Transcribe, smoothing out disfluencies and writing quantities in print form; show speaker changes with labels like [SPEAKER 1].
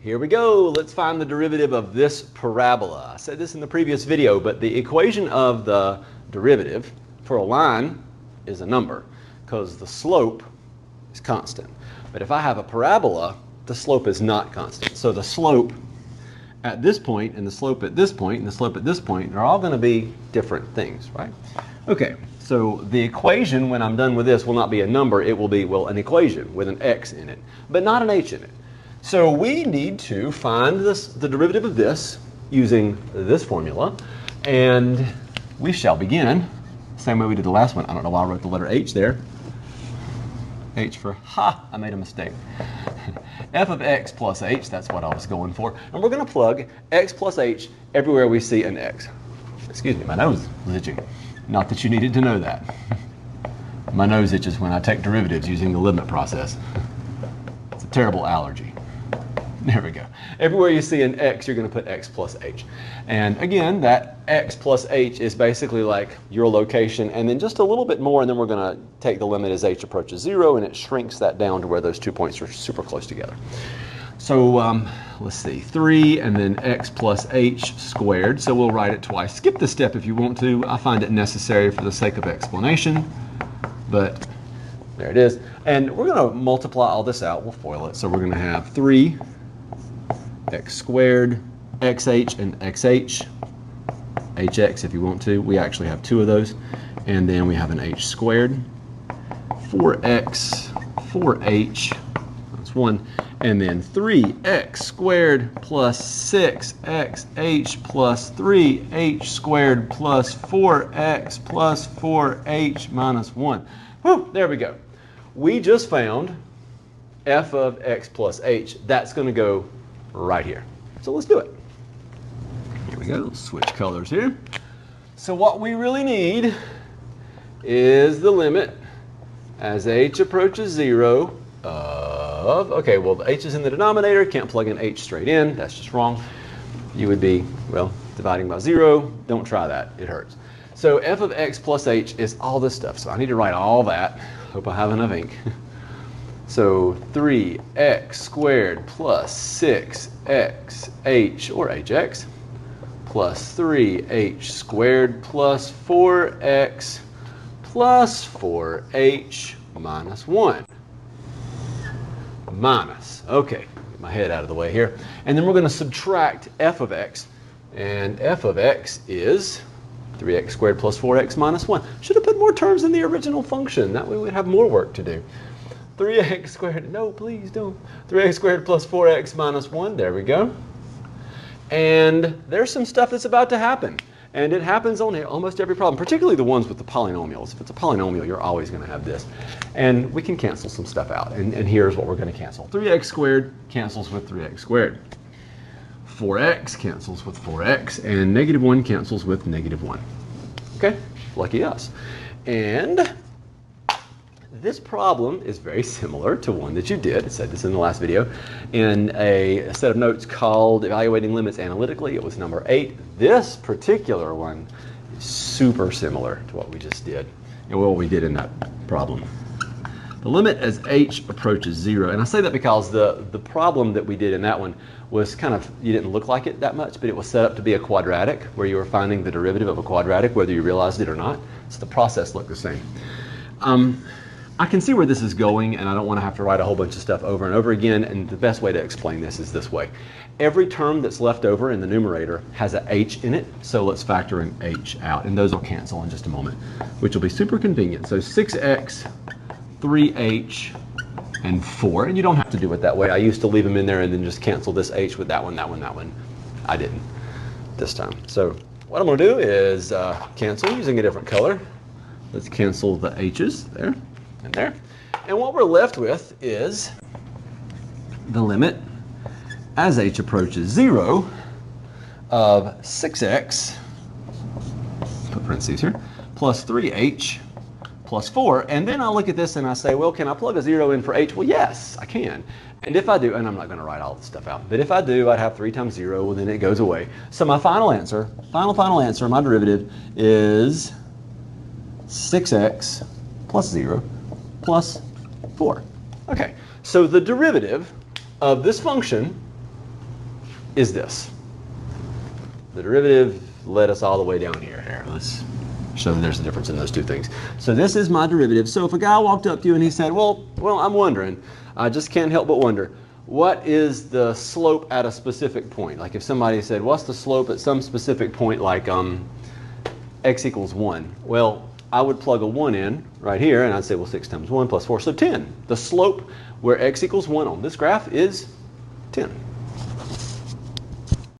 [SPEAKER 1] Here we go. Let's find the derivative of this parabola. I said this in the previous video, but the equation of the derivative for a line is a number because the slope is constant. But if I have a parabola, the slope is not constant. So the slope at this point and the slope at this point and the slope at this point are all going to be different things, right? Okay, so the equation when I'm done with this will not be a number. It will be, well, an equation with an x in it, but not an h in it. So we need to find the derivative of this using this formula, and we shall begin same way we did the last one. I don't know why I wrote the letter h there. H for, I made a mistake. F of x plus h, that's what I was going for. And we're going to plug x plus h everywhere we see an x. Excuse me, my nose is itching. Not that you needed to know that. My nose itches when I take derivatives using the limit process. It's a terrible allergy. There we go. Everywhere you see an x, you're going to put x plus h. And again, that x plus h is basically like your location and then just a little bit more, and then we're going to take the limit as h approaches 0, and it shrinks that down to where those 2 points are super close together. So let's see, 3 and then x plus h squared. So we'll write it twice. Skip this step if you want to. I find it necessary for the sake of explanation, but there it is. And we're going to multiply all this out. We'll FOIL it. So we're going to have 3 x squared, xh and xh, hx if you want to. We actually have 2 of those. And then we have an h squared, 4x, 4h, that's 1. And then 3x squared plus 6xh plus 3h squared plus 4x plus 4h minus 1. Whew, there we go. We just found f of x plus h. That's going to go right here. So let's do it. Here we go. Let's switch colors here. So what we really need is the limit as h approaches 0 of, okay, well, the h is in the denominator. Can't plug an h straight in. That's just wrong. You would be, well, dividing by 0. Don't try that. It hurts. So f of x plus h is all this stuff. So I need to write all that. Hope I have enough ink. So 3x squared plus 6xh, or hx, plus 3h squared plus 4x plus 4h minus 1. Minus. Okay, get my head out of the way here. And then we're going to subtract f of x. And f of x is 3x squared plus 4x minus 1. Should have put more terms in the original function. That way we'd have more work to do. 3x squared, no, please don't. 3x squared plus 4x minus 1, there we go. And there's some stuff that's about to happen. And it happens on almost every problem, particularly the ones with the polynomials. If it's a polynomial, you're always going to have this. And we can cancel some stuff out. And here's what we're going to cancel. 3x squared cancels with 3x squared. 4x cancels with 4x. And negative 1 cancels with negative 1. Okay, lucky us. And this problem is very similar to one that you did. I said this in the last video in a set of notes called Evaluating Limits Analytically. It was number 8. This particular one is super similar to what we just did and what we did in that problem. The limit as h approaches 0, and I say that because the problem that we did in that one was kind of, you didn't look like it that much, but it was set up to be a quadratic where you were finding the derivative of a quadratic whether you realized it or not. So the process looked the same. I can see where this is going, and I don't want to have to write a whole bunch of stuff over and over again, and the best way to explain this is this way. Every term that's left over in the numerator has a h in it, so let's factor an h out, and those will cancel in just a moment, which will be super convenient. So 6x, 3h, and 4, and you don't have to do it that way. I used to leave them in there and then just cancel this h with that one, that one, that one. I didn't this time. So what I'm going to do is cancel using a different color. Let's cancel the h's there. And there. And what we're left with is the limit as h approaches 0 of 6x, put parentheses here, plus 3h plus 4. And then I look at this and I say, well, can I plug a 0 in for h? Well, yes, I can. And if I do, and I'm not going to write all this stuff out, but if I do, I'd have 3 times 0, and then it goes away. So my final answer, final answer, my derivative is 6x plus 0 plus 4. Okay, so the derivative of this function is this. The derivative led us all the way down here. Here, let's show that there's a difference in those two things. So this is my derivative. So if a guy walked up to you and he said, well, I'm wondering, I just can't help but wonder, what is the slope at a specific point? Like if somebody said, what's the slope at some specific point, like x equals 1? Well, I would plug a 1 in right here, and I'd say, well, 6 times 1 plus 4, so 10. The slope where x equals 1 on this graph is 10.